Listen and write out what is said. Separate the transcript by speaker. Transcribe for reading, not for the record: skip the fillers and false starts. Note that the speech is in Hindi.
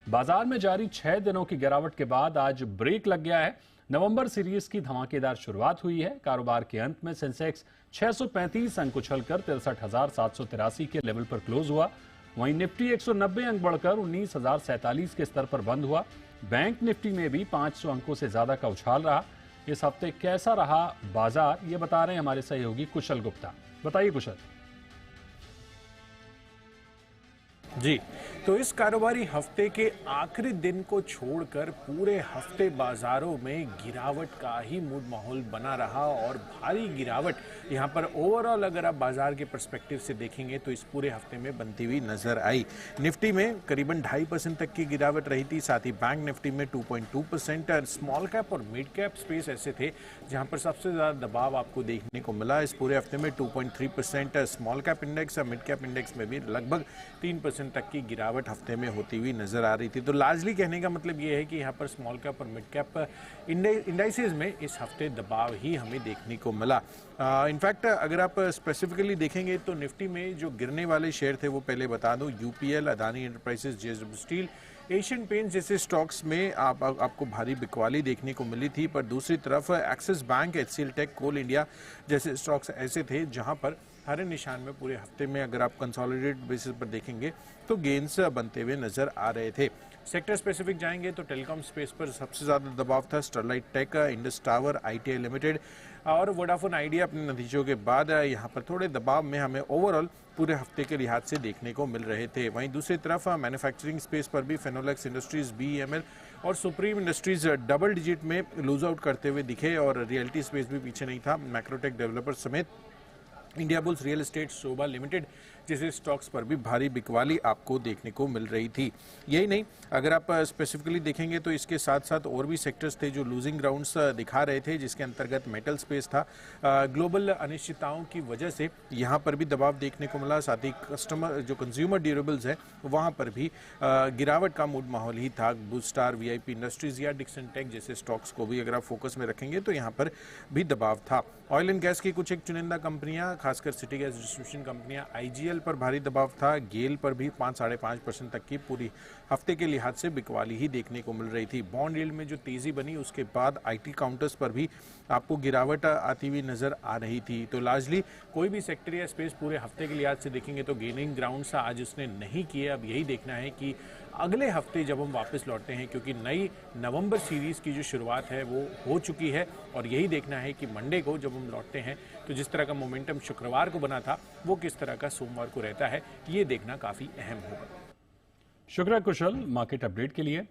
Speaker 1: बाजार में जारी 6 दिनों की गिरावट के बाद आज ब्रेक लग गया है। नवंबर सीरीज की धमाकेदार शुरुआत हुई है। कारोबार के अंत में सेंसेक्स 635 अंक उछलकर 63,783 के लेवल पर क्लोज हुआ। वहीं निफ्टी 190 अंक बढ़कर 19,047 के स्तर पर बंद हुआ। बैंक निफ्टी में भी 500 अंकों से ज्यादा का उछाल रहा। इस हफ्ते कैसा रहा बाजार, ये बता रहे हैं हमारे सहयोगी कुशल गुप्ता। बताइए कुशल।
Speaker 2: जी, तो इस कारोबारी हफ्ते के आखिरी दिन को छोड़कर पूरे हफ्ते बाजारों में गिरावट का ही मूड माहौल बना रहा और भारी गिरावट यहां पर ओवरऑल अगर आप बाजार के पर्सपेक्टिव से देखेंगे तो इस पूरे हफ्ते में बनती हुई नजर आई। निफ्टी में करीबन 2.5% तक की गिरावट रही थी, साथ ही बैंक निफ्टी में 2.2%। स्मॉल कैप और मिड कैप स्पेस ऐसे थे जहां पर सबसे ज्यादा दबाव आपको देखने को मिला। इस पूरे हफ्ते में 2.3% स्मॉल कैप इंडेक्स और मिड कैप इंडेक्स में भी लगभग 3% तक की गिरावट हफ्ते में होती हुई नजर आ रही थी। तो लार्जली कहने का मतलब यह है कि यहाँ पर स्मॉल कैप और मिड कैप इंडाइसेस में इस हफ्ते दबाव ही हमें देखने को मिला। इनफैक्ट अगर आप स्पेसिफिकली देखेंगे तो निफ्टी में जो गिरने वाले शेयर थे वो पहले बता दूं, UPL, Adani enterprises, JSW steel, Asian paints जैसे स्टॉक्स में आपको भारी बिकवाली देखने को मिली थी। पर दूसरी तरफ एक्सिस बैंक, एचसीएल टेक, कोल इंडिया जैसे स्टॉक्स ऐसे थे जहां पर हरे निशान में पूरे हफ्ते में अगर आप कंसोलिडेटेड बेसिस पर देखेंगे तो गेन्स बनते हुए नजर आ रहे थे। सेक्टर स्पेसिफिक जाएंगे तो टेलीकॉम स्पेस पर सबसे ज्यादा दबाव था। Sterlite tech, Indus tower, ITI limited और वोडाफोन आइडिया अपने नतीजों के बाद यहाँ पर थोड़े दबाव में हमें ओवरऑल पूरे हफ्ते के लिहाज से देखने को मिल रहे थे। वहीं दूसरी तरफ मैन्युफैक्चरिंग स्पेस पर भी फिनोलेक्स इंडस्ट्रीज, बीईएमएल और सुप्रीम इंडस्ट्रीज डबल डिजिट में लूज आउट करते हुए दिखे और रियल्टी स्पेस भी पीछे नहीं था। मैक्रोटेक डेवलपर समेत इंडिया बुल्स रियल एस्टेट, शोभा लिमिटेड जैसे स्टॉक्स पर भी भारी बिकवाली आपको देखने को मिल रही थी। यही नहीं, अगर आप स्पेसिफिकली देखेंगे तो इसके साथ साथ और भी सेक्टर्स थे जो लूजिंग ग्राउंड्स दिखा रहे थे, जिसके अंतर्गत मेटल स्पेस था। ग्लोबल अनिश्चितताओं की वजह से यहाँ पर भी दबाव देखने को मिला। साथ ही जो कंज्यूमर ड्यूरेबल्स है वहाँ पर भी गिरावट का मूड माहौल ही था। बूस्टार, वीआईपी इंडस्ट्रीज या डिक्सन टेक जैसे स्टॉक्स को भी अगर आप फोकस में रखेंगे तो यहाँ पर भी दबाव था। ऑयल एंड गैस की कुछ एक चुनिंदा कंपनियां, खासकर सिटी गैस डिस्ट्रीब्यूशन कंपनियां, आईजीएल पर भारी दबाव था। गेल पर भी 5-5.5% तक की पूरी हफ्ते के लिहाज से बिकवाली ही देखने को मिल रही थी। बॉन्ड यील्ड में जो तेजी बनी उसके बाद आईटी काउंटर्स पर भी आपको गिरावट आती हुई नजर आ रही थी। तो लार्जली कोई भी सेक्टर या स्पेस पूरे हफ्ते के लिहाज से देखेंगे तो गेनिंग ग्राउंड सा आज उसने नहीं किया। अब यही देखना है कि अगले हफ्ते जब हम वापस लौटते हैं, क्योंकि नई नवंबर सीरीज की जो शुरुआत है वो हो चुकी है और यही देखना है कि मंडे को जब हम लौटते हैं तो जिस तरह का मोमेंटम शुक्रवार को बना था वो किस तरह का सोमवार को रहता है, ये देखना काफी अहम होगा।
Speaker 1: शुक्रिया कुशल मार्केट अपडेट के लिए।